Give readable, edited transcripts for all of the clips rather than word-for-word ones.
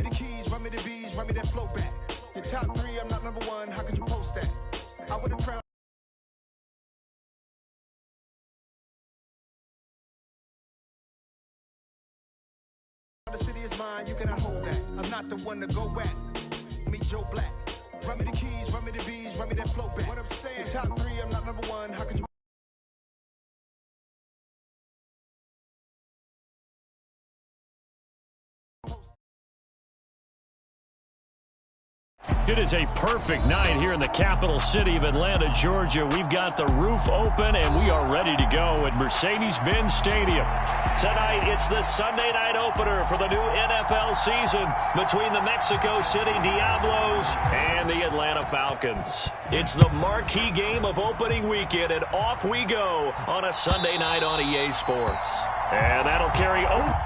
me the keys, run me the bees, run me that flow back. Your top 3, I'm not number 1, how could you post that? I would have crowned. The city is mine, you cannot hold that. I'm not the one to go at. Meet Joe Black. Run me the keys, run me the bees, run me that flow back. What I'm saying, your top 3, I'm not number 1, how could you? It is a perfect night here in the capital city of Atlanta, Georgia. We've got the roof open, and we are ready to go at Mercedes-Benz Stadium. Tonight, it's the Sunday night opener for the new NFL season between the Mexico City Diablos and the Atlanta Falcons. It's the marquee game of opening weekend, and off we go on a Sunday night on EA Sports. And that'll carry over.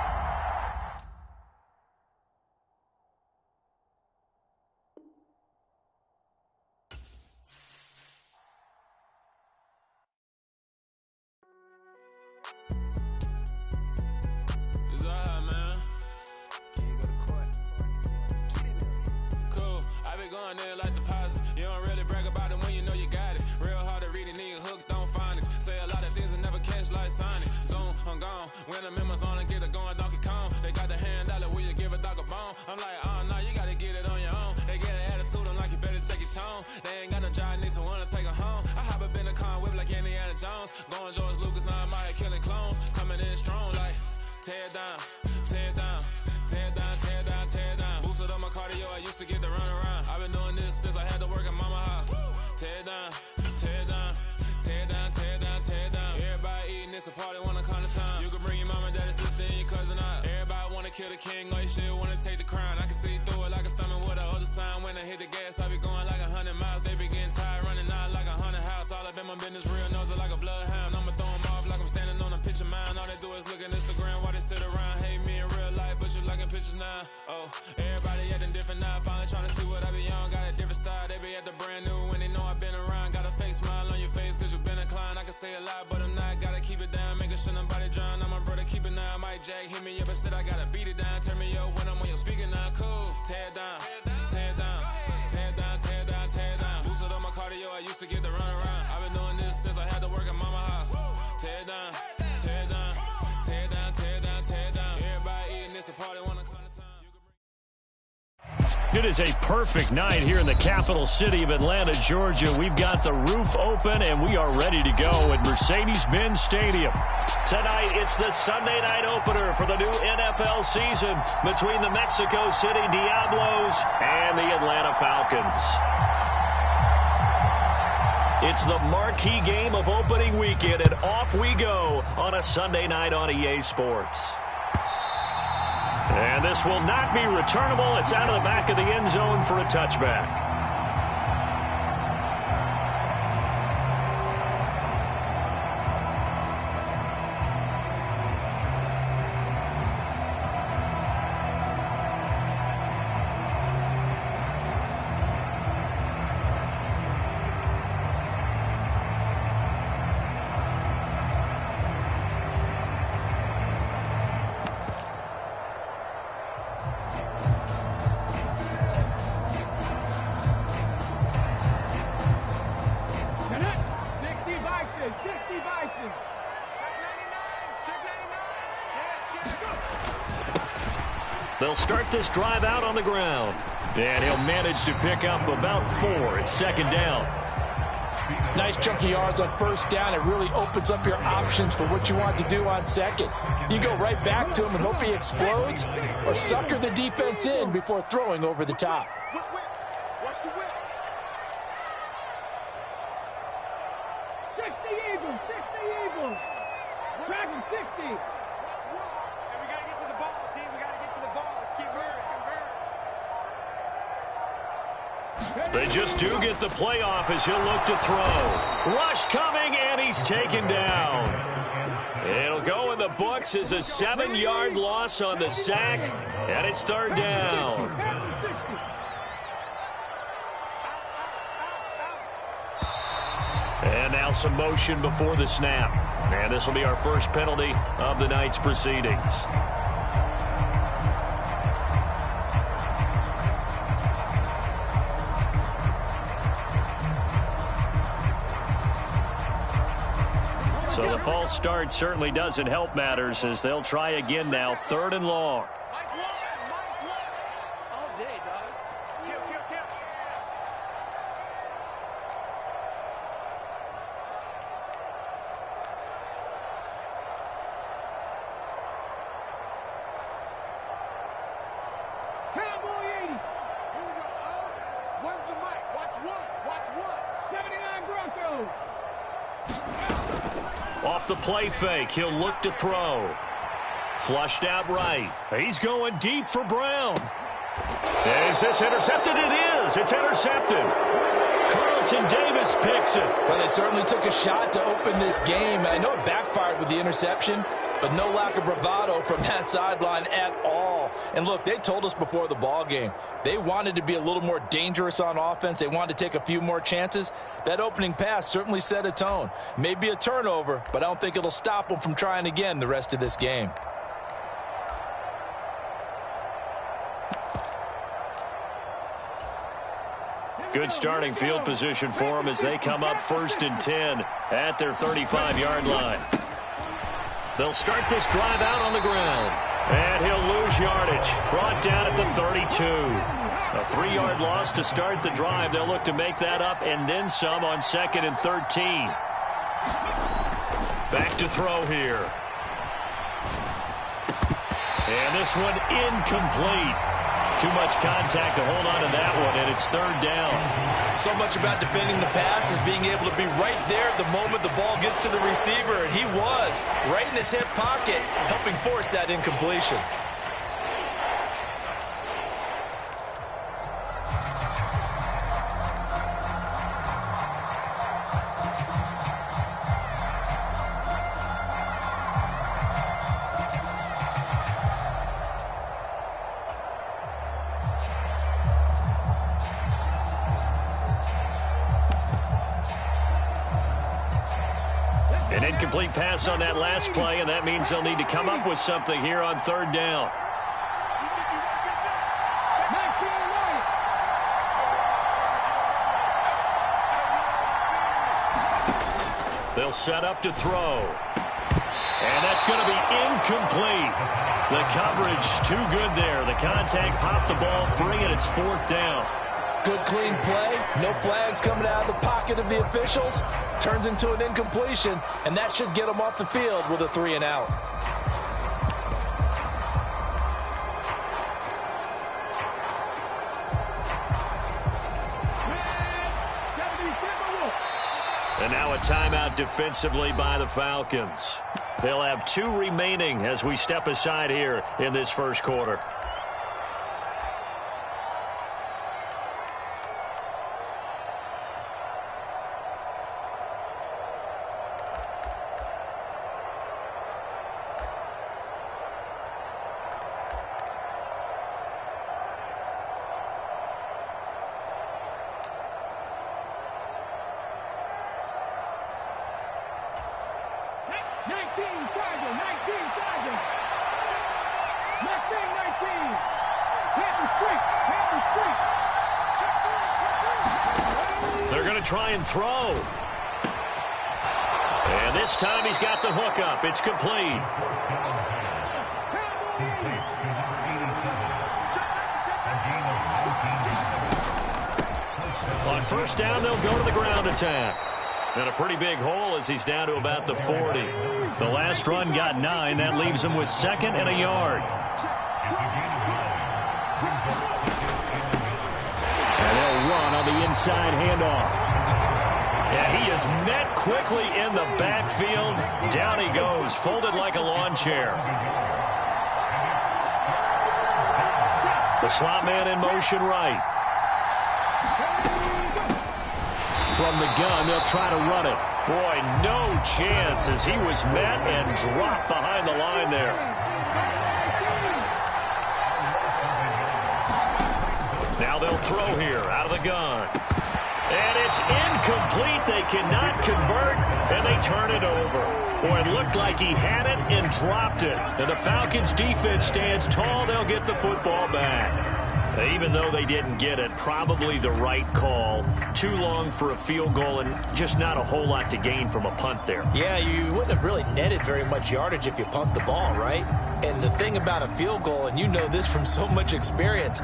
When the members on and get it going Donkey Kong, they got the hand dollar, will you give a dog a bone? I'm like, oh no, you gotta get it on your own. They get an attitude, I'm like, you better check your tone. They ain't got no job, need someone to take her home. I hop up in the car, whip like Indiana Jones. Going George Lucas, now I'm out here killing clones. Coming in strong like, tear down, tear down, tear down, tear down, tear down. Boosted up my cardio, I used to get to run around. I've been doing this since I had to work at mama house. Tear down, tear down, tear down, tear down, tear down. Everybody eating, it's a party, wanna come to time. You can bring your mama, daddy, sister, and your cousin out. Everybody wanna kill the king, or you shit wanna take the crown. I can see through it like a stomach with a other sign. When I hit the gas, I be going like 100 miles. They be getting tired, running out like 100 house. All up in my business, real nose like a bloodhound. I'ma throw them off like I'm standing on a picture mound. All they do is look at Instagram while they sit around. Hate me in real life, but you liking pictures now. Oh, everybody acting different now. Finally trying to see what I be on. Got a different style, they be at the brand new when they know I've been around. Got a fake smile on your face cause you been inclined. I can say a lot, but I'm not. Gotta keep it down, making sure nobody drown. I'm my brother, keep it now. Mike Jack hit me up and said I gotta beat it down. Turn me up when I'm on your speaker now. Cool, tear down, tear down, tear down, tear down, tear down. Boosted up my cardio, I used to get to run around. I've been doing this since I had to work at mama house. Tear down, tear down, tear down, tear down, tear down. Everybody eating, it's a party, wanna come to time. It is a perfect night here in the capital city of Atlanta, Georgia. We've got the roof open, and we are ready to go at Mercedes-Benz Stadium. Tonight, it's the Sunday night opener for the new NFL season between the Mexico City Diablos and the Atlanta Falcons. It's the marquee game of opening weekend, and off we go on a Sunday night on EA Sports. And this will not be returnable. It's out of the back of the end zone for a touchback. They'll start this drive out on the ground. And he'll manage to pick up about 4. It's second down. Nice chunky yards on first down. It really opens up your options for what you want to do on second. You go right back to him and hope he explodes, or sucker the defense in before throwing over the top. Watch the whip. 60 Eagles, 60 Eagles. Track him, 60. Watch what? And we got to get to the ball, team. We got to get to the ball. Let's keep moving. They just do get the playoff as he'll look to throw. Rush coming, and he's taken down. It'll go in the books as a 7-yard loss on the sack, and it's third down. And now some motion before the snap. And this will be our first penalty of the night's proceedings. So the false start certainly doesn't help matters as they'll try again now, 3rd and long. All day, dog. Kill. Cowboy 80. Here we go. One's the mic. Watch one. 79 Broncos. Off the play fake, he'll look to throw. Flushed out right. He's going deep for Brown. Is this intercepted? It is. It's intercepted. Carlton Davis picks it. Well, they certainly took a shot to open this game. I know it backfired with the interception, but no lack of bravado from that sideline at all. And look, they told us before the ball game, they wanted to be a little more dangerous on offense. They wanted to take a few more chances. That opening pass certainly set a tone. Maybe a turnover, but I don't think it'll stop them from trying again the rest of this game. Good starting field position for them as they come up 1st and 10 at their 35-yard line. They'll start this drive out on the ground. And he'll lose yardage. Brought down at the 32. A 3-yard loss to start the drive. They'll look to make that up and then some on 2nd and 13. Back to throw here. And this one incomplete. Too much contact to hold on to that one, and it's 3rd down. So much about defending the pass is being able to be right there at the moment the ball gets to the receiver, and he was right in his hip pocket, helping force that incompletion. An incomplete pass on that last play, and that means they'll need to come up with something here on 3rd down. They'll set up to throw. And that's going to be incomplete. The coverage too good there. The contact popped the ball free, and it's 4th down. Good, clean play. No flags coming out of the pocket of the officials. Turns into an incompletion, and that should get them off the field with a 3 and out. And now a timeout defensively by the Falcons. They'll have 2 remaining as we step aside here in this 1st quarter. They're going to try and throw. And this time he's got the hook up. It's complete. On 1st down, they'll go to the ground attack. And a pretty big hole as he's down to about the 40. The last run got 9. That leaves him with 2nd and a yard. And they'll run on the inside handoff. And he is met quickly in the backfield. Down he goes, folded like a lawn chair. The slot man in motion right. From the gun, they'll try to run it. Boy, no chance as he was met and dropped behind the line there. Now they'll throw here out of the gun. And it's incomplete. They cannot convert, and they turn it over. Boy, it looked like he had it and dropped it. And the Falcons' defense stands tall. They'll get the football back. Even though they didn't get it, probably the right call. Too long for a field goal and just not a whole lot to gain from a punt there. Yeah, you wouldn't have really netted very much yardage if you pumped the ball, right? And the thing about a field goal, and you know this from so much experience,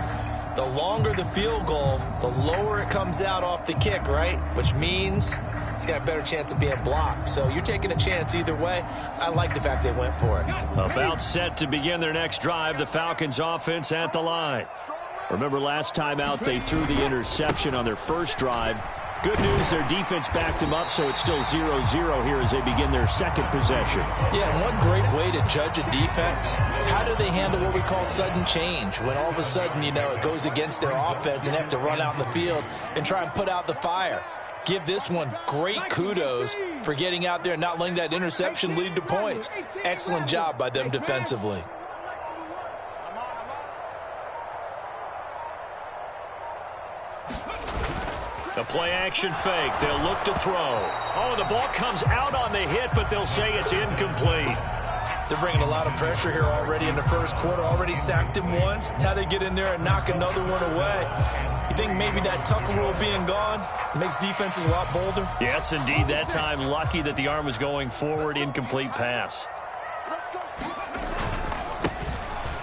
the longer the field goal, the lower it comes out off the kick, right? Which means it's got a better chance of being blocked. So you're taking a chance either way. I like the fact they went for it. About set to begin their next drive, the Falcons offense at the line. Remember last time out they threw the interception on their first drive. Good news, their defense backed them up, so it's still 0-0 here as they begin their second possession. Yeah, and one great way to judge a defense, how do they handle what we call sudden change? When all of a sudden, you know, it goes against their offense and they have to run out in the field and try and put out the fire. Give this one great kudos for getting out there and not letting that interception lead to points. Excellent job by them defensively. The play-action fake. They'll look to throw. Oh, the ball comes out on the hit, but they'll say it's incomplete. They're bringing a lot of pressure here already in the first quarter. Already sacked him once. Now they get in there and knock another one away. You think maybe that Tucker rule being gone makes defenses a lot bolder? Yes, indeed. That time, lucky that the arm was going forward. Incomplete pass.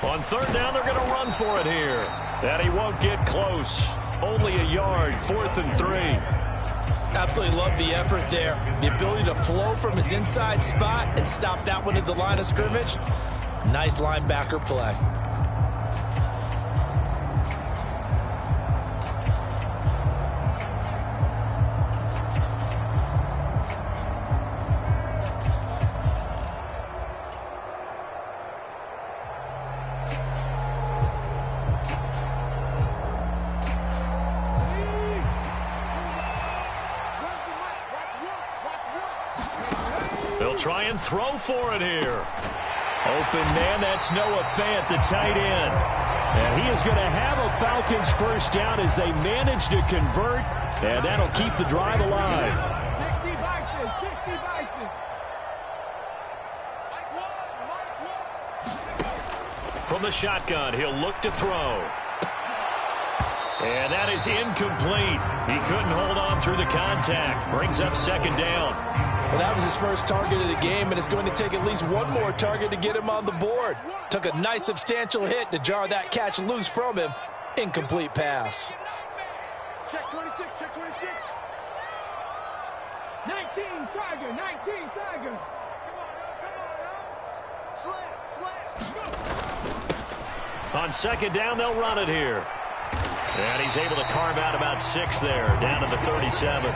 On third down, they're going to run for it here. And he won't get close. Only a yard, 4th and 3. Absolutely love the effort there. The ability to flow from his inside spot and stop that one at the line of scrimmage. Nice linebacker play. Try and throw for it here. Open man, that's Noah Fant, the tight end. And he is going to have a Falcons first down as they manage to convert, and that'll keep the drive alive. 60 Bison. From the shotgun, he'll look to throw. And that is incomplete. He couldn't hold on through the contact. Brings up second down. Well, that was his first target of the game, and it's going to take at least one more target to get him on the board. Took a nice substantial hit to jar that catch loose from him. Incomplete pass. Check 26, check 26. 19 Tiger. Come on, Slam. On second down, they'll run it here. And he's able to carve out about 6 there, down to the 37.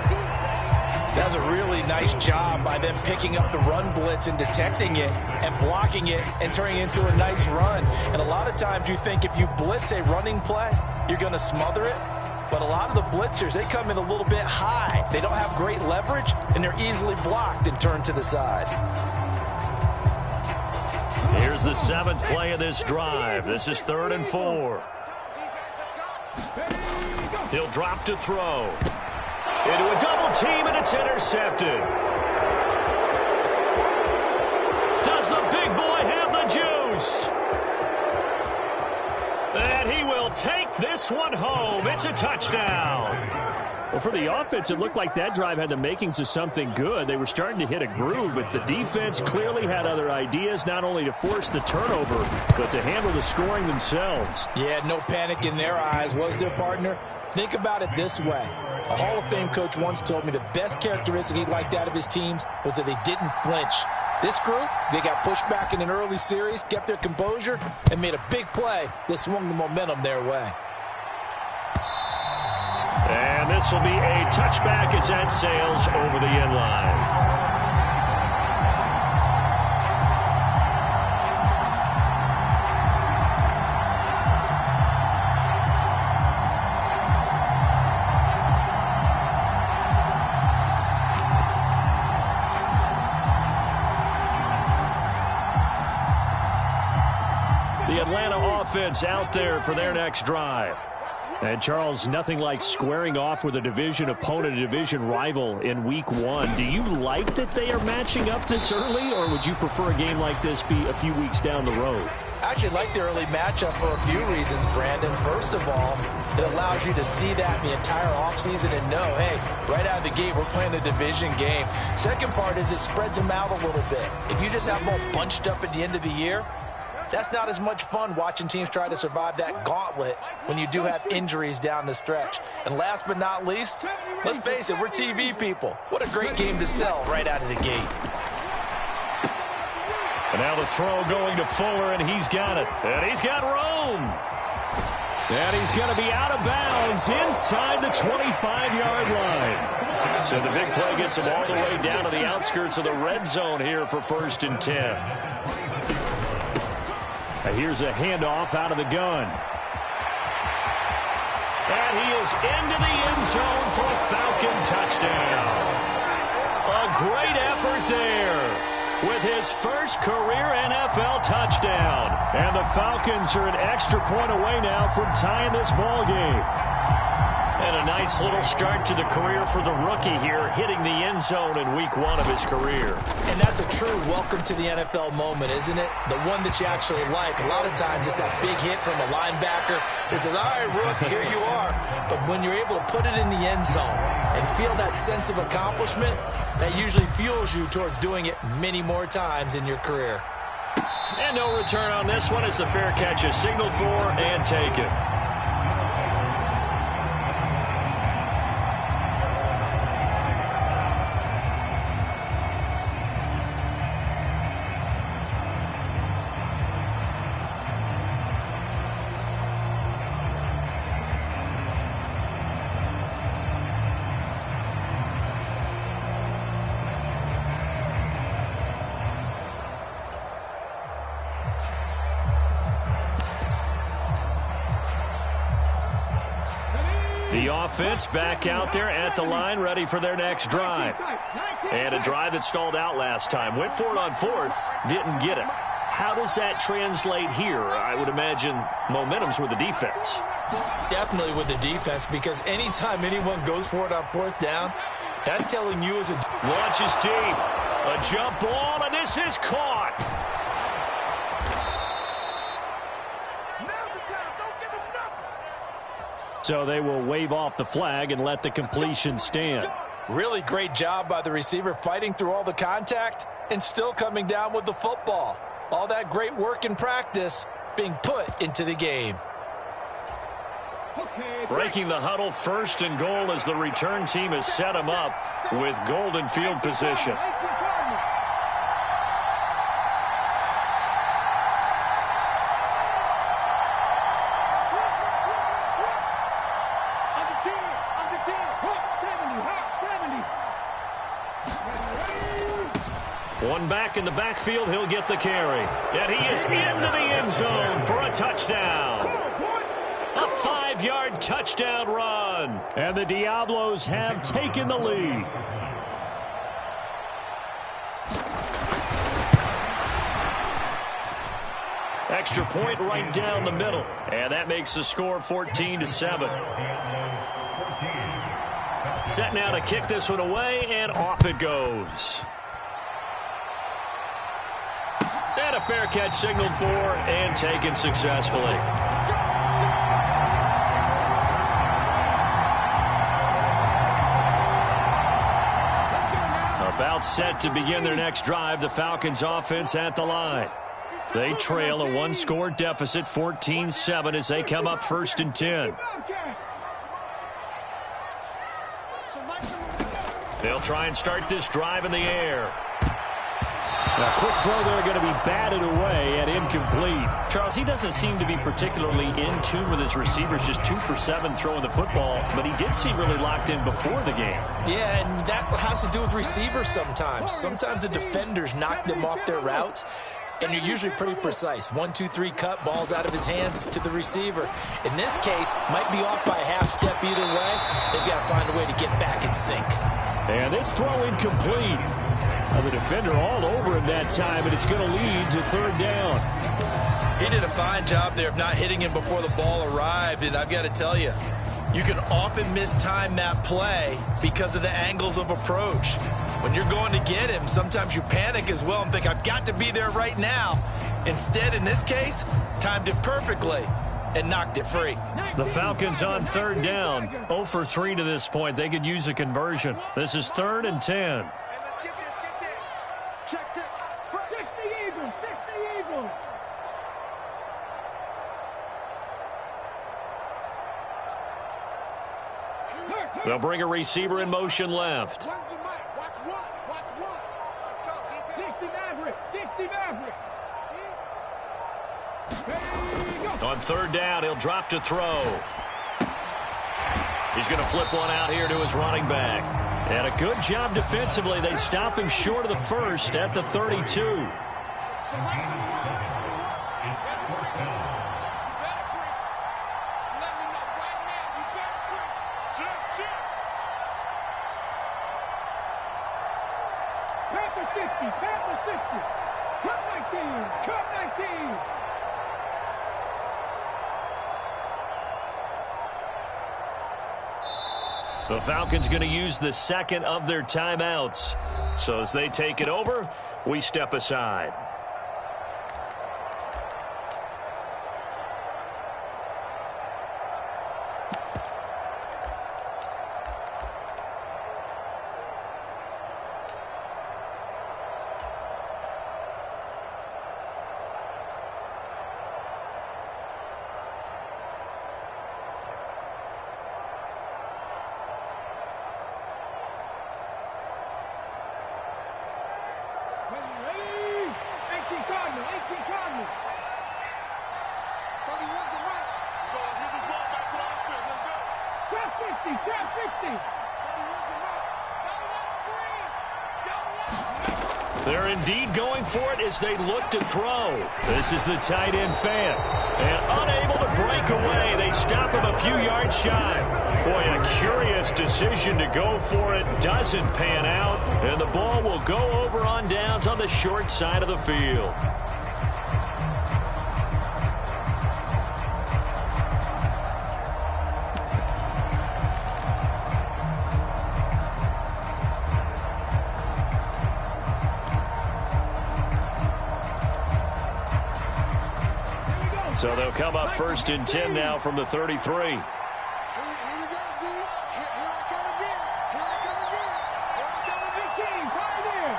That was a really nice job by them picking up the run blitz and detecting it and blocking it and turning it into a nice run. And a lot of times you think if you blitz a running play, you're going to smother it. But a lot of the blitzers, they come in a little bit high. They don't have great leverage, and they're easily blocked and turned to the side. Here's the 7th play of this drive. This is 3rd and 4. He'll drop to throw. Into a double team, and it's intercepted. Does the big boy have the juice? And he will take this one home. It's a touchdown. Well, for the offense, it looked like that drive had the makings of something good. They were starting to hit a groove, but the defense clearly had other ideas, not only to force the turnover, but to handle the scoring themselves. Yeah, no panic in their eyes, was there, partner? Think about it this way. A Hall of Fame coach once told me the best characteristic he liked out of his teams was that they didn't flinch. This group, they got pushed back in an early series, kept their composure, and made a big play that swung the momentum their way. And this will be a touchback as that sails over the end line. The Atlanta offense out there for their next drive. And, Charles, nothing like squaring off with a division opponent, a division rival in Week 1. Do you like that they are matching up this early, or would you prefer a game like this be a few weeks down the road? actually like the early matchup for a few reasons, Brandon. First of all, it allows you to see that the entire offseason and know, hey, right out of the gate, we're playing a division game. Second part is it spreads them out a little bit. If you just have them all bunched up at the end of the year, that's not as much fun watching teams try to survive that gauntlet when you do have injuries down the stretch. And last but not least, let's face it, we're TV people. What a great game to sell right out of the gate. And now the throw going to Fuller, and he's got it. And he's got room. And he's going to be out of bounds inside the 25-yard line. So the big play gets him all the way down to the outskirts of the red zone here for 1st and 10. And here's a handoff out of the gun. And he is into the end zone for a Falcon touchdown. A great effort there with his first career NFL touchdown. And the Falcons are an extra point away now from tying this ball game. And a nice little start to the career for the rookie here, hitting the end zone in week 1 of his career. And that's a true welcome to the NFL moment, isn't it? The one that you actually like. A lot of times it's that big hit from a linebacker that says, all right, Rook, here you are. But when you're able to put it in the end zone and feel that sense of accomplishment, that usually fuels you towards doing it many more times in your career. And no return on this one as the fair catch is signaled for and taken. The offense back out there at the line, ready for their next drive. And a drive that stalled out last time. Went for it on 4th, didn't get it. How does that translate here? I would imagine momentum's with the defense. Definitely with the defense, because anytime anyone goes for it on 4th down, that's telling you as a... Launches deep. A jump ball, and this is caught. So they will wave off the flag and let the completion stand. Really great job by the receiver fighting through all the contact and still coming down with the football. All that great work in practice being put into the game. Breaking the huddle, 1st and goal as the return team has set him up with golden field position. One back in the backfield, he'll get the carry. And he is into the end zone for a touchdown. A 5-yard touchdown run. And the Diablos have taken the lead. Extra point right down the middle. And that makes the score 14-7. Set now to kick this one away, and off it goes. And a fair catch signaled for and taken successfully. About set to begin their next drive, the Falcons offense at the line. They trail a 1-score deficit, 14-7, as they come up 1st and 10. They'll try and start this drive in the air. A quick throw there, going to be batted away and incomplete. Charles, he doesn't seem to be particularly in tune with his receivers, just 2 for 7 throwing the football, but he did seem really locked in before the game. Yeah, and that has to do with receivers sometimes. Sometimes the defenders knock them off their routes, and you're usually pretty precise. 1, 2, 3 cut, balls out of his hands to the receiver. In this case, might be off by a half step either way. They've got to find a way to get back in sync. And this throw incomplete. The defender all over him that time, and it's going to lead to 3rd down. He did a fine job there of not hitting him before the ball arrived, and I've got to tell you, you can often mistime that play because of the angles of approach. When you're going to get him, sometimes you panic as well and think, I've got to be there right now. Instead, in this case, timed it perfectly and knocked it free. The Falcons on third down. 0 for 3 to this point. They could use a conversion. This is 3rd and 10. Hey, let's get this, get this. Check, check. 60 Eagles, 60 Eagles. They'll bring a receiver in motion left. Watch the mic. Watch one. Watch one. Let's go. Defense. 60 Maverick, 60 Maverick. There you go. On third down, he'll drop to throw. He's going to flip one out here to his running back. And a good job defensively. They stop him short of the first at the 32. Panther 60, Panther 60. Cut 19, cut 19. The Falcons going to use the second of their timeouts. So as they take it over, we step aside. Ready? 18 Cardinal, 18 Cardinal. 31's the right. Let's go. Let's hit this ball back to the offense. Let's go. Trap 60, trap 60. 31's the right. They're indeed going for it as they look to throw. This is the tight end fan. And unable to break away, they stop him a few yards shy. Boy, a curious decision to go for it. Doesn't pan out. And the ball will go over on downs on the short side of the field. So they'll come up 1st and 10 now from the 33. Here we go, G. Here I come again. Here I come again. Here I come again. 18, Pioneer.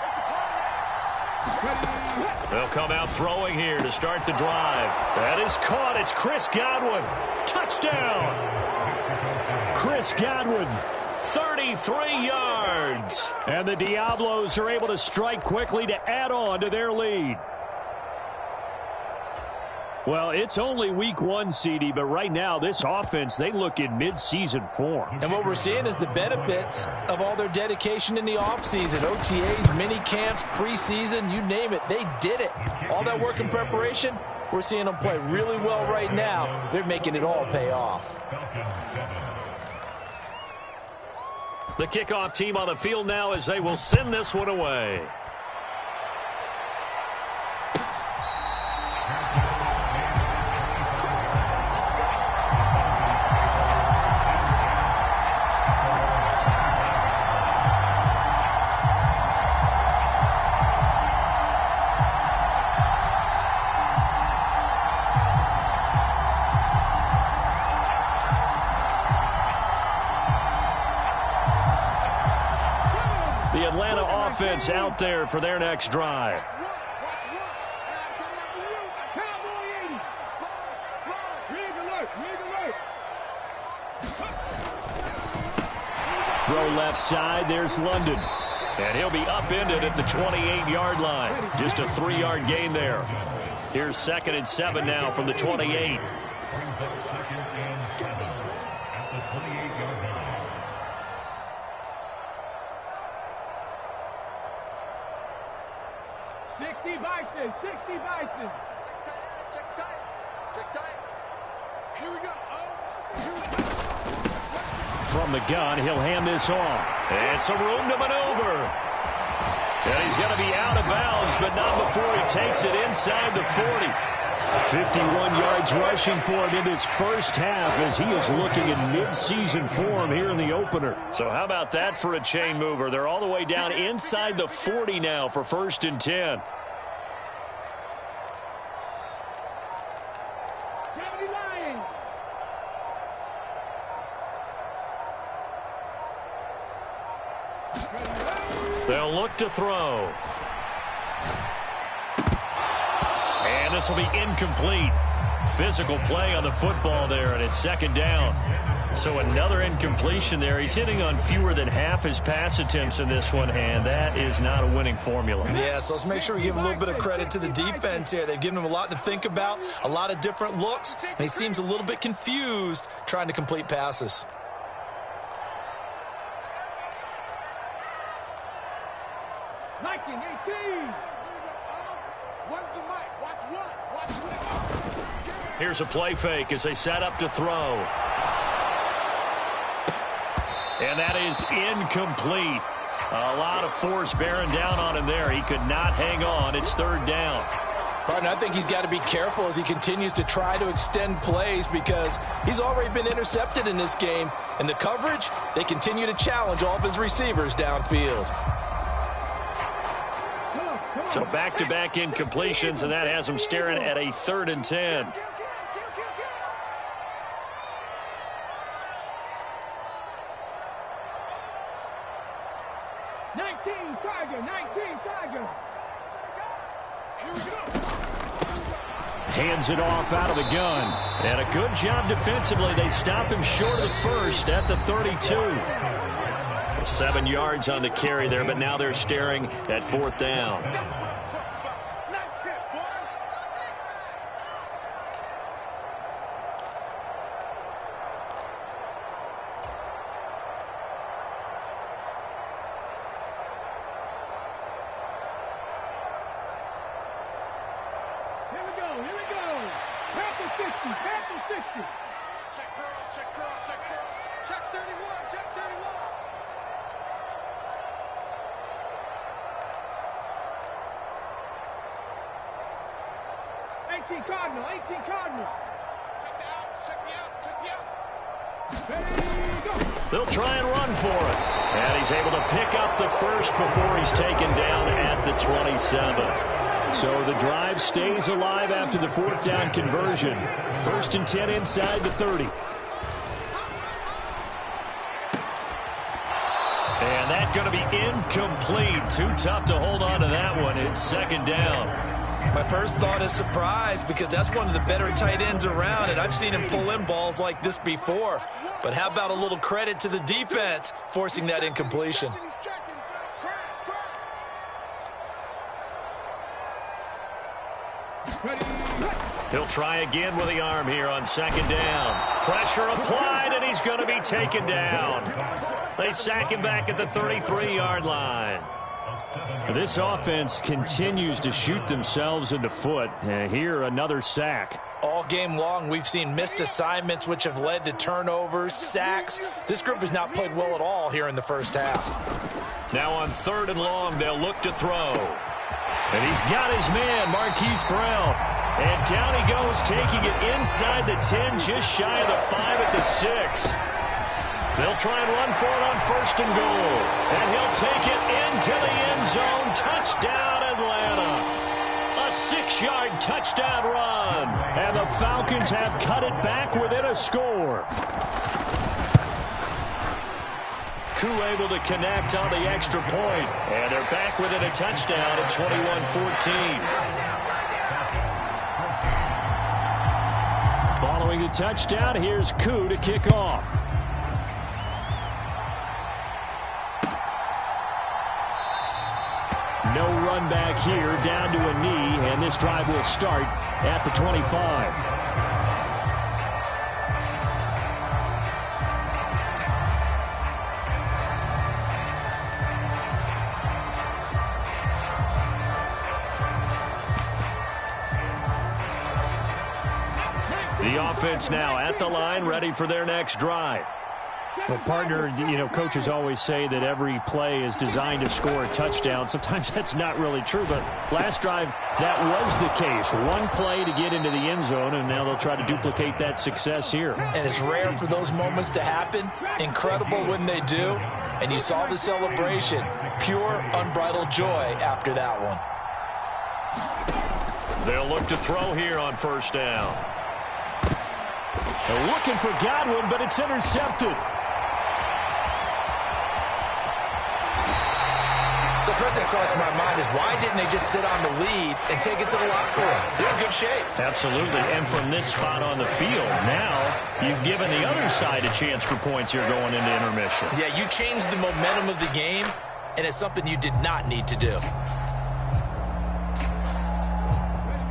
It's a party. They'll come out throwing here to start the drive. That is caught. It's Chris Godwin. Touchdown. Chris Godwin, 33 yards. And the Diablos are able to strike quickly to add on to their lead. Well, it's only week 1, CD, but right now this offense, they look in midseason form. And what we're seeing is the benefits of all their dedication in the offseason. OTAs, mini camps, preseason, you name it, they did it. All that work and preparation, we're seeing them play really well right now. They're making it all pay off. The kickoff team on the field now as they will send this one away. The Atlanta offense out there for their next drive. Watch one. And I'm coming after you. Cowboy 80. Rig alert, rig alert. Throw left side, there's London. And he'll be upended at the 28-yard line. Just a 3-yard gain there. Here's 2nd and 7 now from the 28. Bison, 60 Bison. Check tight. Check tight. Here we go. From the gun, he'll hand this off. And some room to maneuver. And he's going to be out of bounds, but not before he takes it inside the 40. 51 yards rushing for him in his first half as he is looking in mid-season form here in the opener. So how about that for a chain mover? They're all the way down inside the 40 now for 1st and 10. They'll look to throw. And this will be incomplete. Physical play on the football there, and it's 2nd down. So another incompletion there. He's hitting on fewer than half his pass attempts in this one, and that is not a winning formula. Yeah, so let's make sure we give a little bit of credit to the defense here. They've given him a lot to think about, a lot of different looks, and he seems a little bit confused trying to complete passes. Here's a play fake as they set up to throw. And that is incomplete. A lot of force bearing down on him there. He could not hang on. It's 3rd down. Partner, I think he's got to be careful as he continues to try to extend plays because he's already been intercepted in this game. And the coverage, they continue to challenge all of his receivers downfield. So back-to-back incompletions, and that has him staring at a 3rd and 10. Hands it off out of the gun. And a good job defensively. They stop him short of the 1st at the 32. 7 yards on the carry there, but now they're staring at 4th down. They'll try and run for it. And he's able to pick up the 1st before he's taken down at the 27. So the drive stays alive after the 4th down conversion. 1st and 10 inside the 30. And that's going to be incomplete. Too tough to hold on to that one. It's 2nd down. My first thought is surprise because that's one of the better tight ends around, and I've seen him pull in balls like this before. But how about a little credit to the defense forcing that incompletion? He'll try again with the arm here on 2nd down. Pressure applied, and he's going to be taken down. They sack him back at the 33-yard line. This offense continues to shoot themselves in the foot. Here, another sack. All game long, we've seen missed assignments, which have led to turnovers, sacks. This group has not played well at all here in the first half. Now on 3rd and long, they'll look to throw. And he's got his man, Marquise Brown. And down he goes, taking it inside the 10, just shy of the 5 at the 6. They'll try and run for it on 1st and goal. And he'll take it into the end zone. Touchdown, Atlanta. A 6-yard touchdown run. And the Falcons have cut it back within a score. Koo able to connect on the extra point. And they're back within a touchdown at 21-14. Following the touchdown, here's Koo to kick off. No run back here, down to a knee, and this drive will start at the 25. The offense now at the line, ready for their next drive. Well, partner, you know, coaches always say that every play is designed to score a touchdown. Sometimes that's not really true, but last drive, that was the case. One play to get into the end zone, and now they'll try to duplicate that success here. And it's rare for those moments to happen. Incredible when they do. And you saw the celebration. Pure, unbridled joy after that one. They'll look to throw here on first down. They're looking for Godwin, but it's intercepted. So first thing that crossed my mind is why didn't they just sit on the lead and take it to the locker room? They're in good shape. Absolutely, and from this spot on the field, now you've given the other side a chance for points here going into intermission. Yeah, you changed the momentum of the game, and it's something you did not need to do.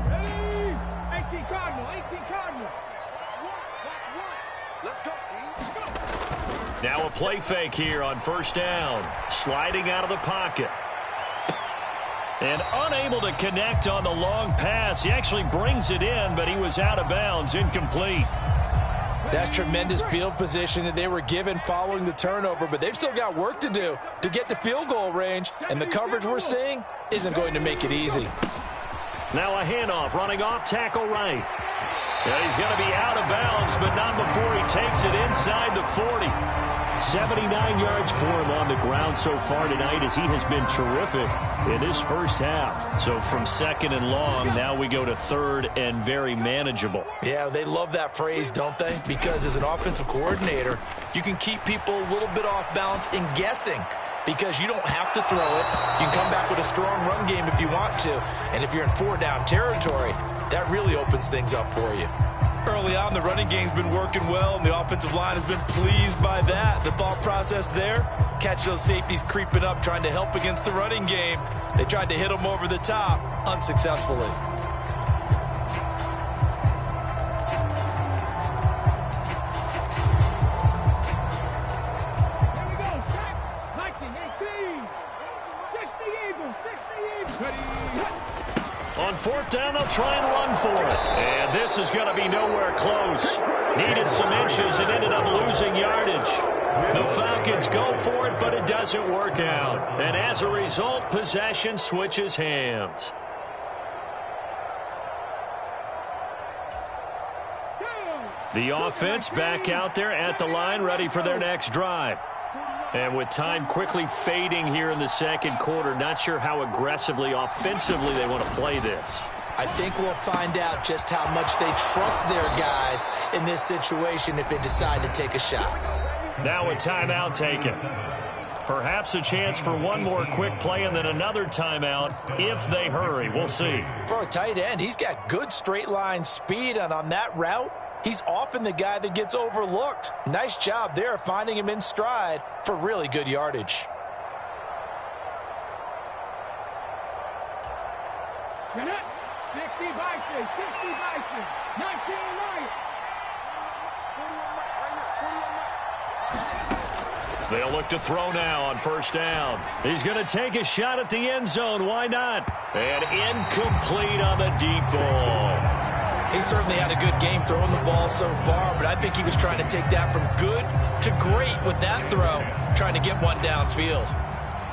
Ready? 18 Cardinal, 18 Cardinal. Let's go, D. Now a play fake here on first down. Sliding out of the pocket. And unable to connect on the long pass. He actually brings it in, but he was out of bounds, incomplete. That's tremendous field position that they were given following the turnover, but they've still got work to do to get to field goal range, and the coverage we're seeing isn't going to make it easy. Now a handoff, running off tackle right. And he's going to be out of bounds, but not before he takes it inside the 40. 79 yards for him on the ground so far tonight as he has been terrific in his first half. So from second and long, now we go to third and very manageable. Yeah, they love that phrase, don't they? Because as an offensive coordinator, you can keep people a little bit off balance and guessing because you don't have to throw it. You can come back with a strong run game if you want to. And if you're in four-down territory, that really opens things up for you. Early on, the running game's been working well, and the offensive line has been pleased by that. The thought process there, catch those safeties creeping up, trying to help against the running game. They tried to hit them over the top, unsuccessfully. Here we go, set. 19, 18. 60 Eagles, 60 Eagles. Ready? On fourth down, they'll try and run for it. And this is going to be nowhere close. Needed some inches and ended up losing yardage. The Falcons go for it, but it doesn't work out. And as a result, possession switches hands. The offense back out there at the line, ready for their next drive. And with time quickly fading here in the second quarter, not sure how aggressively, offensively they want to play this. I think we'll find out just how much they trust their guys in this situation if they decide to take a shot. Now a timeout taken. Perhaps a chance for one more quick play and then another timeout if they hurry. We'll see. For a tight end, he's got good straight line speed, and on that route, he's often the guy that gets overlooked. Nice job there finding him in stride for really good yardage. Get it. 60 Bison, 60 Bison. 19 Lions. They'll look to throw now on first down. He's going to take a shot at the end zone. Why not? And incomplete on the deep ball. He certainly had a good game throwing the ball so far, but I think he was trying to take that from good to great with that throw, trying to get one downfield.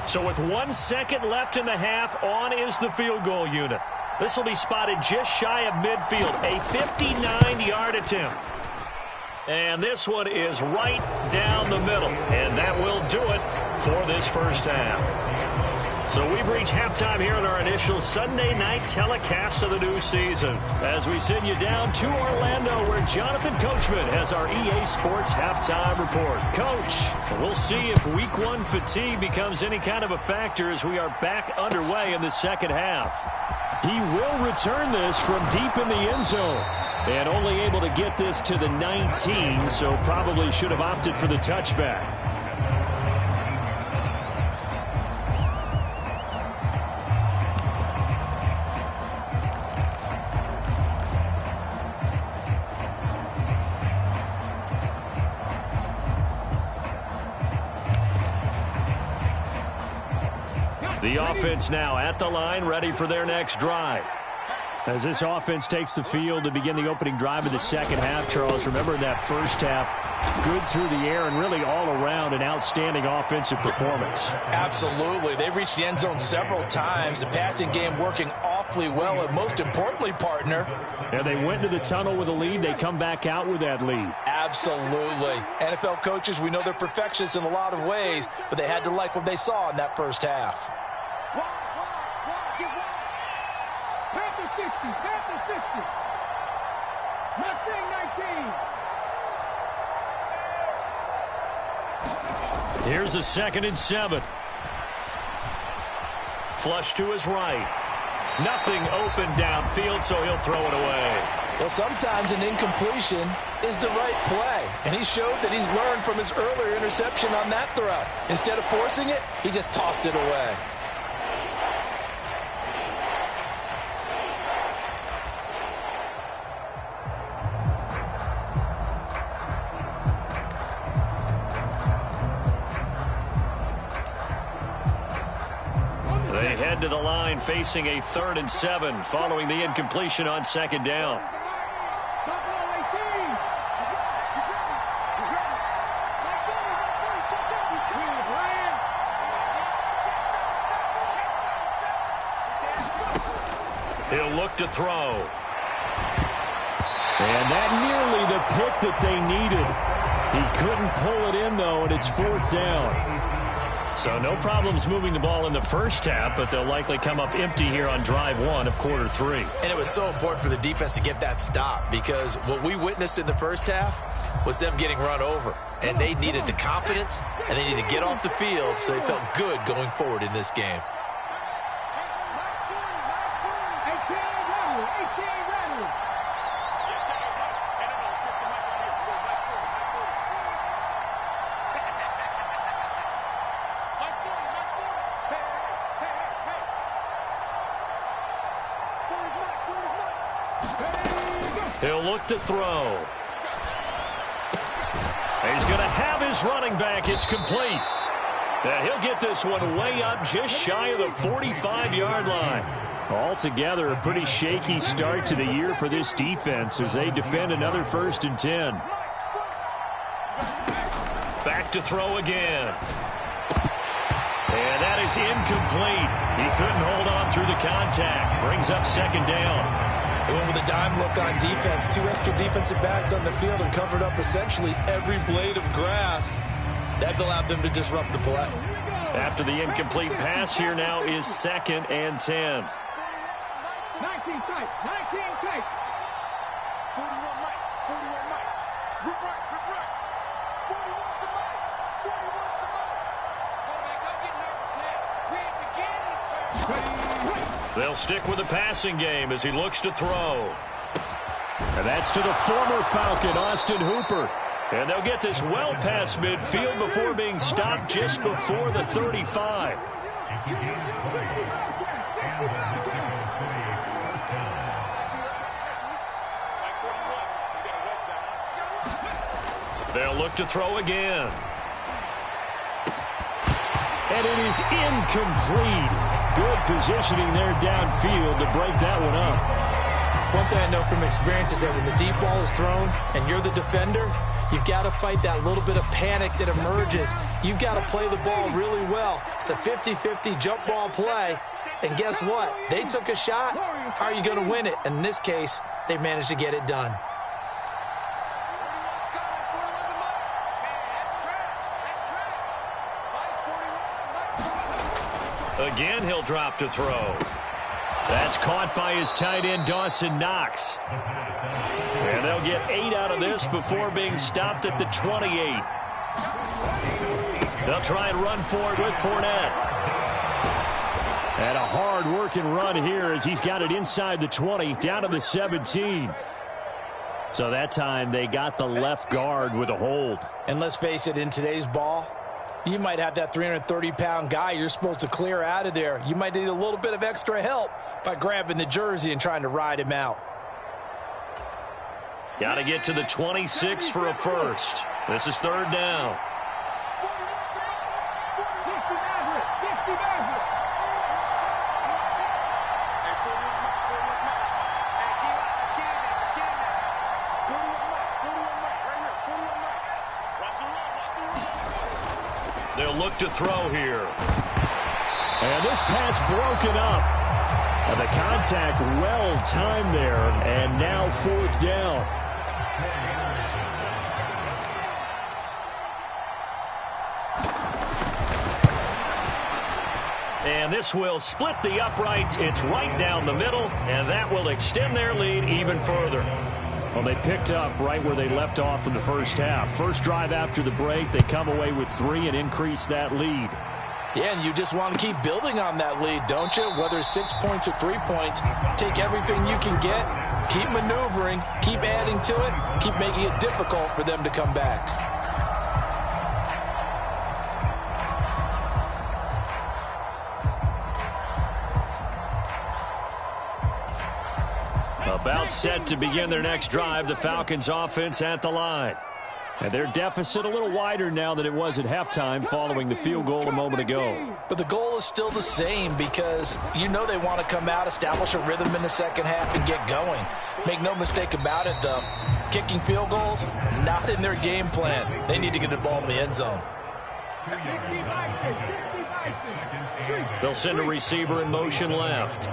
So with 1 second left in the half, on is the field goal unit. This will be spotted just shy of midfield, a 59-yard attempt. And this one is right down the middle, and that will do it for this first half. So we've reached halftime here in our initial Sunday night telecast of the new season as we send you down to Orlando where Jonathan Coachman has our EA Sports halftime report. Coach, we'll see if week one fatigue becomes any kind of a factor as we are back underway in the second half. He will return this from deep in the end zone and only able to get this to the 19, so probably should have opted for the touchback. The offense now at the line, ready for their next drive. As this offense takes the field to begin the opening drive of the second half, Charles, remember in that first half, good through the air and really all around an outstanding offensive performance. Absolutely. They reached the end zone several times. The passing game working awfully well, and most importantly, partner. And they went to the tunnel with a lead. They come back out with that lead. Absolutely. NFL coaches, we know they're perfectionists in a lot of ways, but they had to like what they saw in that first half. Panther 60, Panther 60. Mustang 19. Here's a 2nd and 7. Flush to his right. Nothing open downfield, so he'll throw it away. Well, sometimes an incompletion is the right play, and he showed that he's learned from his earlier interception on that throw. Instead of forcing it, he just tossed it away. They head to the line facing a 3rd and 7 following the incompletion on 2nd down. He'll look to throw. And that nearly the pick that they needed. He couldn't pull it in, though, and it's 4th down. So no problems moving the ball in the first half, but they'll likely come up empty here on drive 1 of quarter 3. And it was so important for the defense to get that stop, because what we witnessed in the first half was them getting run over. And they needed the confidence, and they needed to get off the field so they felt good going forward in this game. He'll look to throw. He's going to have his running back. It's complete. And he'll get this one way up just shy of the 45-yard line. Altogether, a pretty shaky start to the year for this defense as they defend another 1st and 10. Back to throw again. And that is incomplete. He couldn't hold on through the contact. Brings up 2nd down. They went with a dime look on defense. 2 extra defensive backs on the field and covered up essentially every blade of grass. That allowed them to disrupt the play. After the incomplete pass, here now is 2nd and 10. 19 tight, 19 tight. 41 Mike, 41 Mike. Rip right, rip right. 41's the Mike, 41's the Mike. Quarterback, don't get nervous now. We ain't beginning to turn. They'll stick with the passing game as he looks to throw. And that's to the former Falcon, Austin Hooper. And they'll get this well past midfield before being stopped just before the 35. They'll look to throw again. And it is incomplete. Good positioning there downfield to break that one up. One thing I know from experience is that when the deep ball is thrown and you're the defender, you've got to fight that little bit of panic that emerges. You've got to play the ball really well. It's a 50-50 jump ball play. And guess what? They took a shot. How are you going to win it? And in this case, they managed to get it done. Again, he'll drop to throw. That's caught by his tight end, Dawson Knox. And they'll get 8 out of this before being stopped at the 28. They'll try and run for it with Fournette. And a hard-working run here as he's got it inside the 20, down to the 17. So that time they got the left guard with a hold. And let's face it, in today's ball, you might have that 330-pound guy you're supposed to clear out of there. You might need a little bit of extra help by grabbing the jersey and trying to ride him out. Got to get to the 26 for a first. This is 3rd down. They'll look to throw here. And this pass broken up. And the contact well timed there. And now 4th down. And this will split the uprights. It's right down the middle, and that will extend their lead even further. Well, they picked up right where they left off in the first half. First drive after the break, they come away with 3 and increase that lead. Yeah, and you just want to keep building on that lead, don't you? Whether it's 6 points or 3 points, take everything you can get, keep maneuvering, keep adding to it, keep making it difficult for them to come back. About set to begin their next drive, the Falcons offense at the line. And their deficit a little wider now than it was at halftime following the field goal a moment ago. But the goal is still the same because you know they want to come out, establish a rhythm in the second half, and get going. Make no mistake about it, though. Kicking field goals, not in their game plan. They need to get the ball in the end zone. They'll send a receiver in motion left.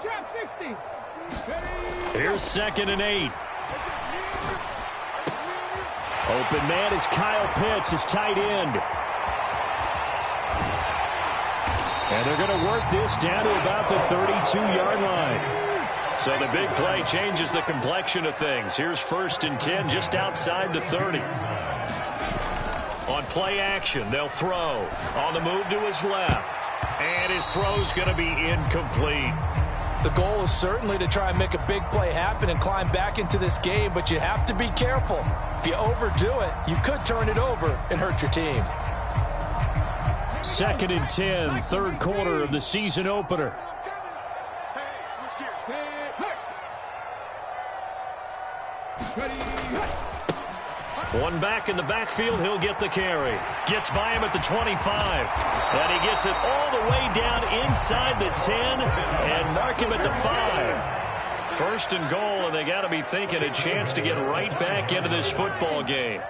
Trap 60. Here's 2nd and 8. Open man is Kyle Pitts, his tight end. And they're going to work this down to about the 32-yard line. So the big play changes the complexion of things. Here's 1st and 10 just outside the 30. On play action, they'll throw. On the move to his left. And his throw's going to be incomplete. The goal is certainly to try and make a big play happen and climb back into this game, but you have to be careful. If you overdo it, you could turn it over and hurt your team. 2nd and 10, 3rd quarter of the season opener. One back in the backfield, he'll get the carry. Gets by him at the 25. And he gets it all the way down inside the 10 and mark him at the 5. 1st and goal, and they got to be thinking a chance to get right back into this football game.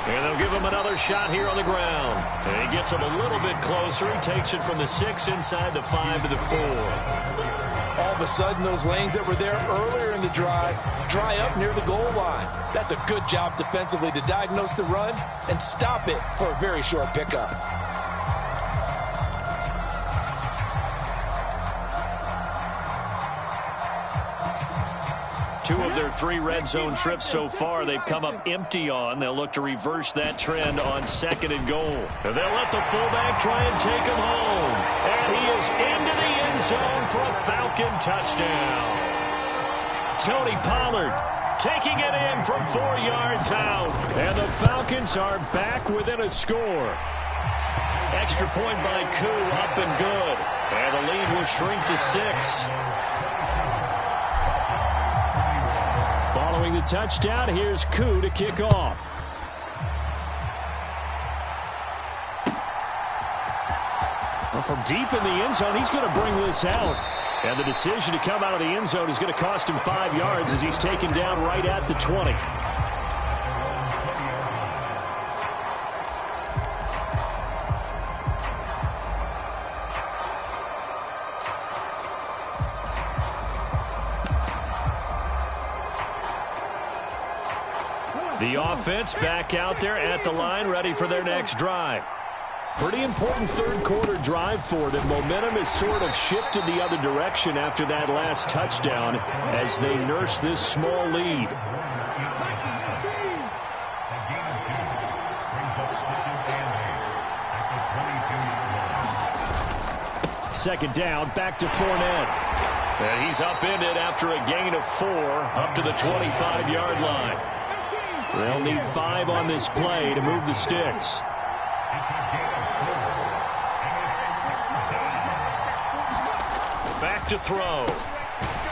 And they'll give him another shot here on the ground. And he gets him a little bit closer. He takes it from the 6 inside the 5 to the 4. All of a sudden, those lanes that were there earlier in the drive dry up near the goal line. That's a good job defensively to diagnose the run and stop it for a very short pickup. Two of their 3 red zone trips so far, they've come up empty on. They'll look to reverse that trend on 2nd and goal. And they'll let the fullback try and take him home. And he is into the end zone for a Falcon touchdown. Tony Pollard taking it in from 4 yards out. And the Falcons are back within a score. Extra point by Koo, up and good. And the lead will shrink to 6. Following the touchdown, here's Koo to kick off. Well, from deep in the end zone, he's going to bring this out. And the decision to come out of the end zone is going to cost him 5 yards as he's taken down right at the 20. The offense back out there at the line, ready for their next drive. Pretty important 3rd quarter drive for them. Momentum has sort of shifted the other direction after that last touchdown as they nurse this small lead. Second down, back to Fournette. And he's upended after a gain of 4 up to the 25-yard line. They'll need 5 on this play to move the sticks. Back to throw.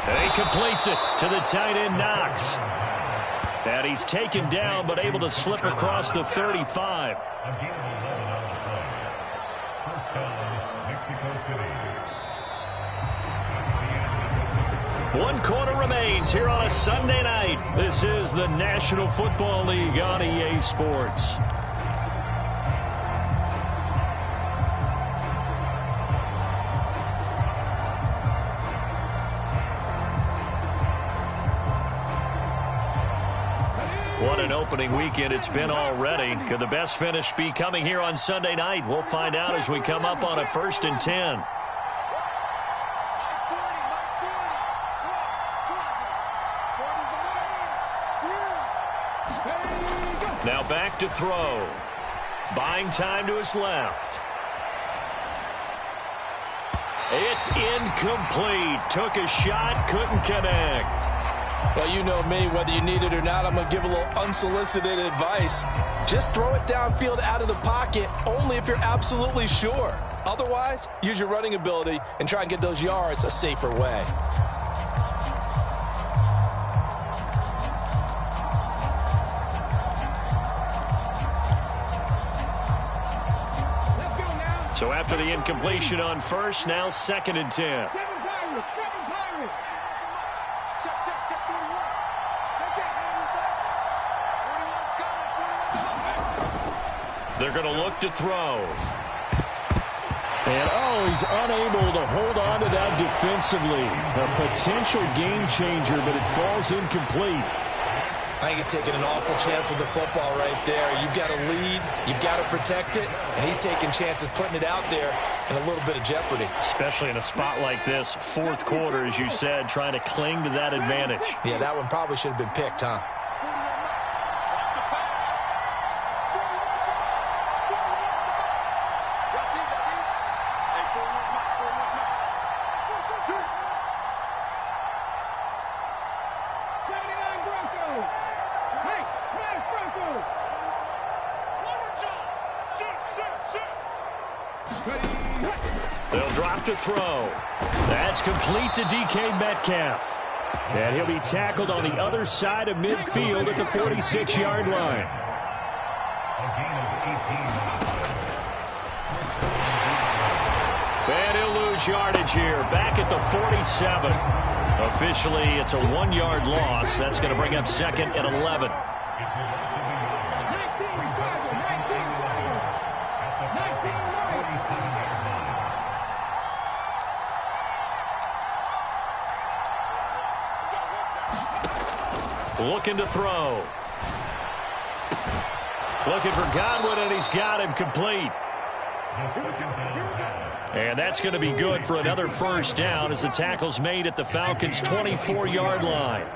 And he completes it to the tight end, Knox. And he's taken down but able to slip across the 35. 1 quarter remains here on a Sunday night. This is the National Football League on EA Sports. What an opening weekend it's been already. Could the best finish be coming here on Sunday night? We'll find out as we come up on a 1st and 10. Now back to throw. Buying time to his left. It's incomplete. Took a shot, couldn't connect. Well, you know me, whether you need it or not, I'm going to give a little unsolicited advice. Just throw it downfield out of the pocket, only if you're absolutely sure. Otherwise, use your running ability and try and get those yards a safer way. So after the incompletion on 1st, now 2nd and 10. They're going to look to throw. And, he's unable to hold on to that defensively. A potential game changer, but it falls incomplete. I think he's taking an awful chance with the football right there. You've got to lead, you've got to protect it, and he's taking chances putting it out there in a little bit of jeopardy. Especially in a spot like this, 4th quarter, as you said, trying to cling to that advantage. Yeah, that one probably should have been picked, huh? They'll drop to throw. That's complete to DK Metcalf. And he'll be tackled on the other side of midfield at the 46-yard line. And he'll lose yardage here, back at the 47. Officially, it's a 1-yard loss. That's going to bring up 2nd and 11. Looking to throw. Looking for Godwin, and he's got him complete. And that's going to be good for another 1st down as the tackle's made at the Falcons' 24-yard line.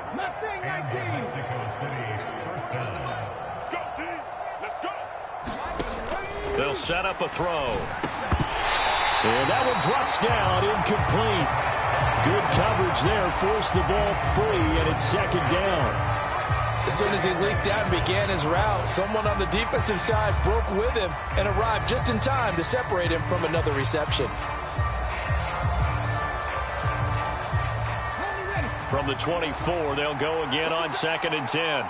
They'll set up a throw. And that one drops down, incomplete. Good coverage there, forced the ball free, and it's 2nd down. As soon as he leaked out and began his route, someone on the defensive side broke with him and arrived just in time to separate him from another reception. From the 24, they'll go again on 2nd and 10.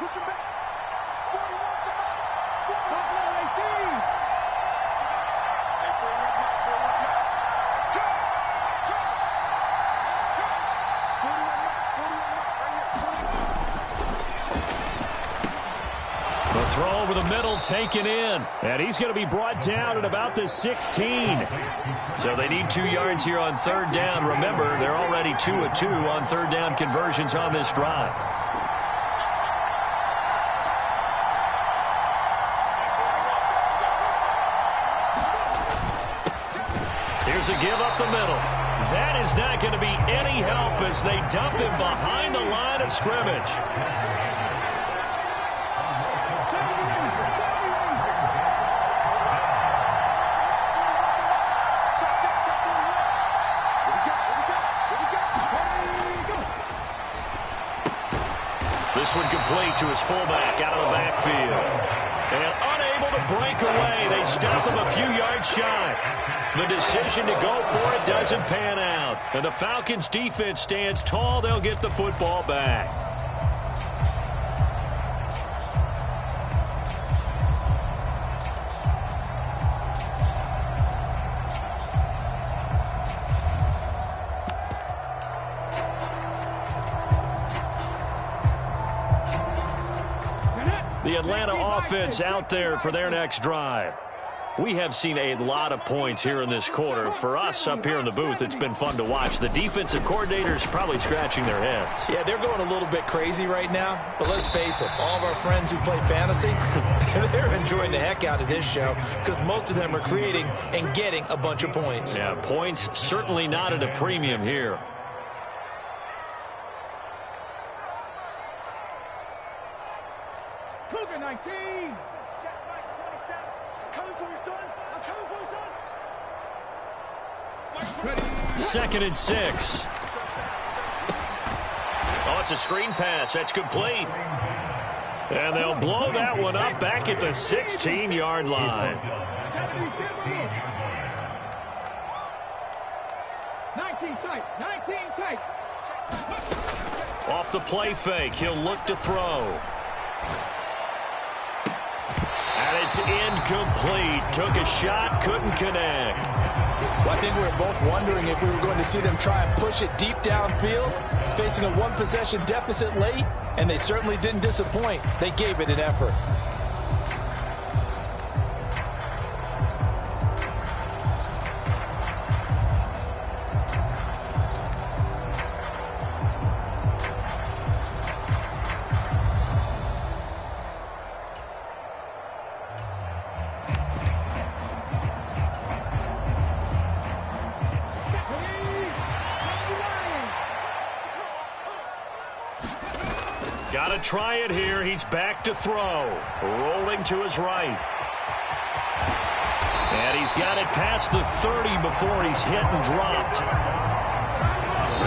Throw over the middle, taken in. And he's going to be brought down at about the 16. So they need 2 yards here on 3rd down. Remember, they're already 2 of 2 on 3rd down conversions on this drive. Here's a give up the middle. That is not going to be any help as they dump him behind the line of scrimmage. This one complete to his fullback out of the backfield. And unable to break away. They stop him a few yards shy. The decision to go for it doesn't pan out. And the Falcons defense stands tall. They'll get the football back. Atlanta offense out there for their next drive. We have seen a lot of points here in this quarter. For us up here in the booth, it's been fun to watch. The defensive coordinators probably scratching their heads. Yeah, they're going a little bit crazy right now. But let's face it, all of our friends who play fantasy, they're enjoying the heck out of this show because most of them are creating and getting a bunch of points. Yeah, points certainly not at a premium here. Cougar 19. Check back 27. Coming for you, son. I'm coming for you, son. Ready. 2nd and 6. Oh, it's a screen pass. That's complete. And they'll blow that one up back at the 16-yard line. 19 tight. 19 tight. Off the play fake, he'll look to throw. And it's incomplete. Took a shot, couldn't connect. Well, I think we were both wondering if we were going to see them try and push it deep downfield, facing a one-possession deficit late, and they certainly didn't disappoint. They gave it an effort. Got to try it here. He's back to throw. Rolling to his right. And he's got it past the 30 before he's hit and dropped.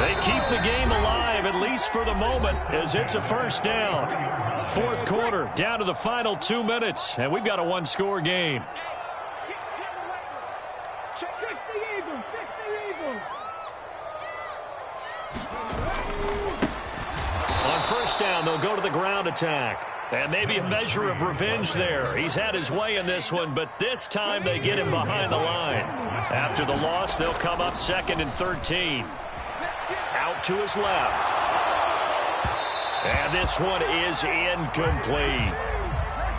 They keep the game alive, at least for the moment, as it's a first down. 4th quarter, down to the final 2 minutes, and we've got a one-score game. 60 Eagles. 60 Eagles. On first down, they'll go to the ground attack. And maybe a measure of revenge there. He's had his way in this one, but this time they get him behind the line. After the loss, they'll come up 2nd and 13. Out to his left. And this one is incomplete.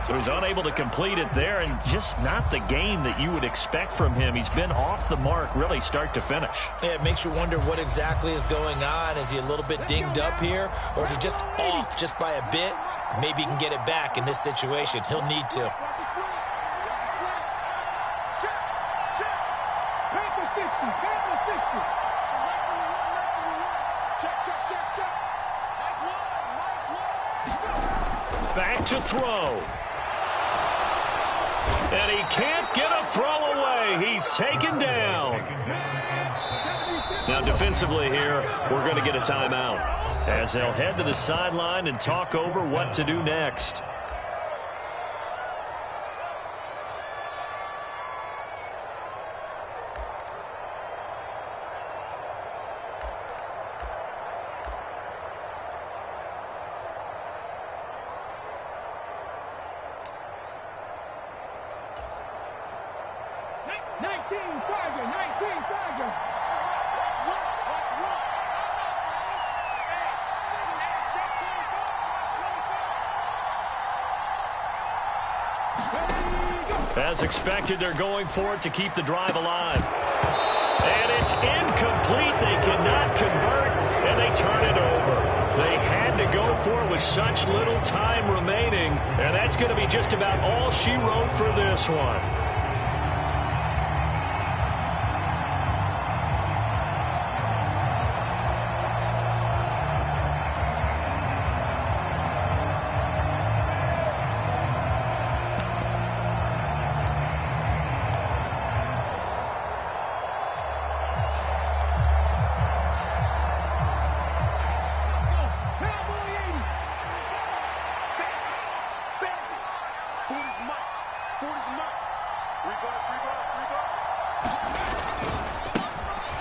So he's unable to complete it there, and just not the game that you would expect from him. He's been off the mark really start to finish. Yeah, it makes you wonder what exactly is going on. Is he a little bit dinged up here, or is he just off just by a bit? Maybe he can get it back in this situation. He'll need to. Panther 60. Panther 60. Back to throw. And he can't get a throw away. He's taken down. Now defensively here, we're going to get a timeout as they'll head to the sideline and talk over what to do next. As expected, they're going for it to keep the drive alive. And it's incomplete. They cannot convert, and they turn it over. They had to go for it with such little time remaining, and that's going to be just about all she wrote for this one.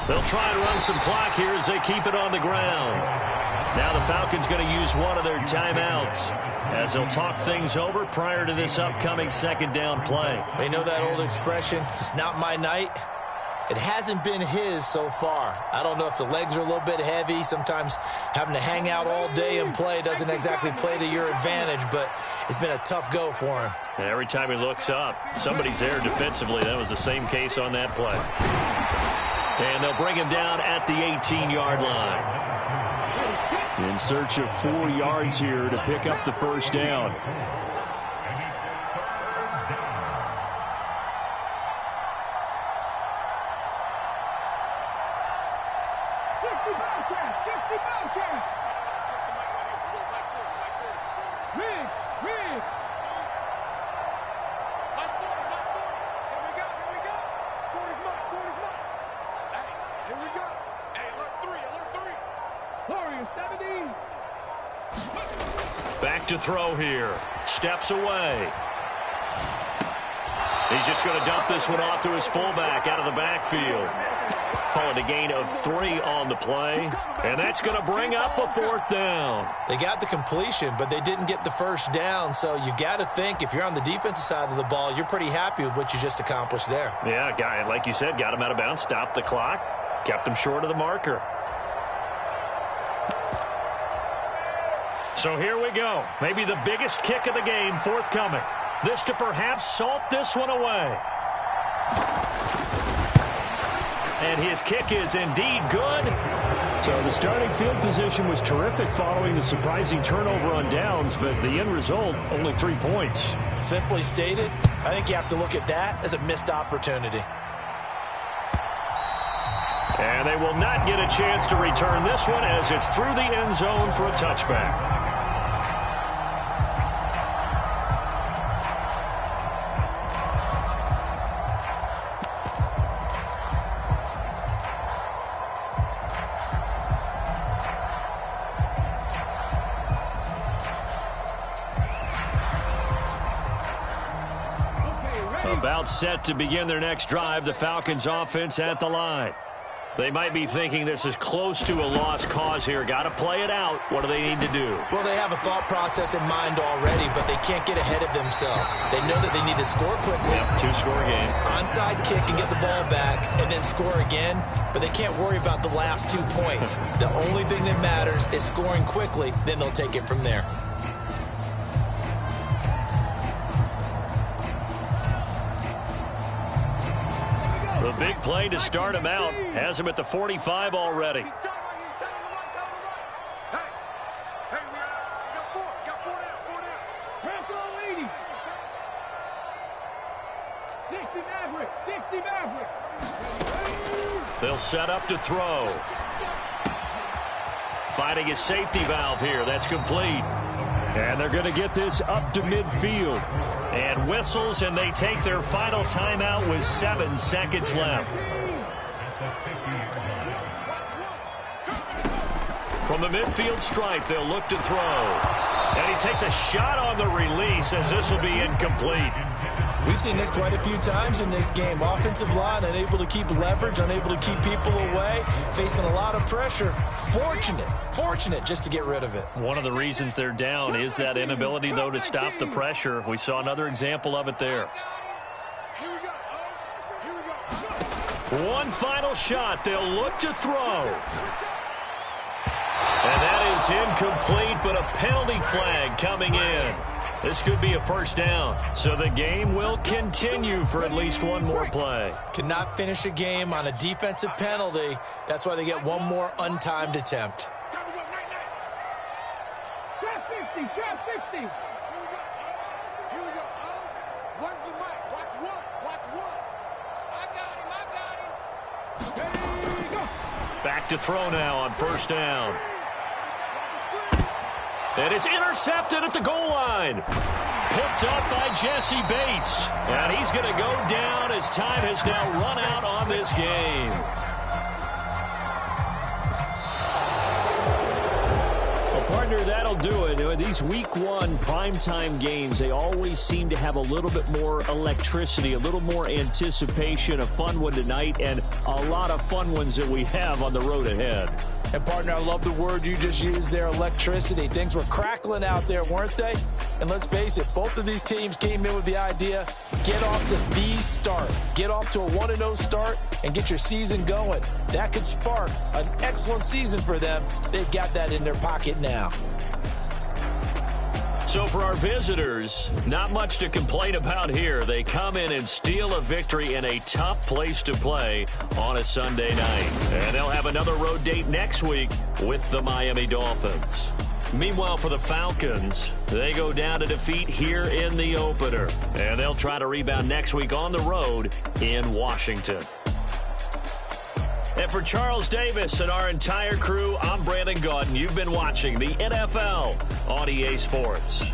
They'll try and run some clock here as they keep it on the ground. Now the Falcons going to use one of their timeouts as they'll talk things over prior to this upcoming 2nd down play. You know that old expression, it's not my night. It hasn't been his so far. I don't know if the legs are a little bit heavy. Sometimes having to hang out all day and play doesn't exactly play to your advantage, but it's been a tough go for him. And every time he looks up, somebody's there defensively. That was the same case on that play. And they'll bring him down at the 18-yard line. In search of 4 yards here to pick up the first down. Back to throw here. Steps away. He's just going to dump this one off to his fullback out of the backfield. Calling a gain of 3 on the play. And that's going to bring up a 4th down. They got the completion, but they didn't get the first down. So you got to think if you're on the defensive side of the ball, you're pretty happy with what you just accomplished there. Yeah, guy, like you said, got him out of bounds, stopped the clock, kept him short of the marker. So here we go. Maybe the biggest kick of the game forthcoming. This to perhaps salt this one away. And his kick is indeed good. So the starting field position was terrific following the surprising turnover on downs, but the end result, only 3 points. Simply stated, I think you have to look at that as a missed opportunity. And they will not get a chance to return this one as it's through the end zone for a touchback. About set to begin their next drive, the Falcons offense at the line. They might be thinking this is close to a lost cause here. Got to play it out. What do they need to do? Well, they have a thought process in mind already, but they can't get ahead of themselves. They know that they need to score quickly. Yep, 2-score game. Onside kick and get the ball back and then score again, but they can't worry about the last 2 points. The only thing that matters is scoring quickly, then they'll take it from there. The big play to start him out has him at the 45 already. Hey, we got 4 down. Press on, ladies. 60 Mavericks. 60 Mavericks. They'll set up to throw. Finding his safety valve here. That's complete. And they're going to get this up to midfield. And whistles, and they take their final timeout with 7 seconds left. From the midfield stripe, they'll look to throw. And he takes a shot on the release as this will be incomplete. We've seen this quite a few times in this game. Offensive line unable to keep leverage, unable to keep people away, facing a lot of pressure. Fortunate just to get rid of it. One of the reasons they're down is that inability, though, to stop the pressure. We saw another example of it there. One final shot. They'll look to throw. And that is incomplete, but a penalty flag coming in. This could be a first down. So the game will continue for at least one more play. Cannot finish a game on a defensive penalty. That's why they get one more untimed attempt. Shot 50. Shot 50. Here we go. One for Mike. Watch one. I got him. There you go. Back to throw now on first down. And it's intercepted at the goal line. Picked up by Jesse Bates. And he's going to go down as time has now run out on this game. Well, partner, that'll do it. These week 1 primetime games, they always seem to have a little bit more electricity, a little more anticipation. A fun one tonight, and a lot of fun ones that we have on the road ahead. And, partner, I love the word you just used there, electricity. Things were crackling out there, weren't they? And let's face it, both of these teams came in with the idea, get off to the start. Get off to a 1-0 start and get your season going. That could spark an excellent season for them. They've got that in their pocket now. So for our visitors, not much to complain about here. They come in and steal a victory in a tough place to play on a Sunday night. And they'll have another road date next week with the Miami Dolphins. Meanwhile, for the Falcons, they go down to defeat here in the opener. And they'll try to rebound next week on the road in Washington. And for Charles Davis and our entire crew, I'm Brandon Gaudin. You've been watching the NFL on EA Sports.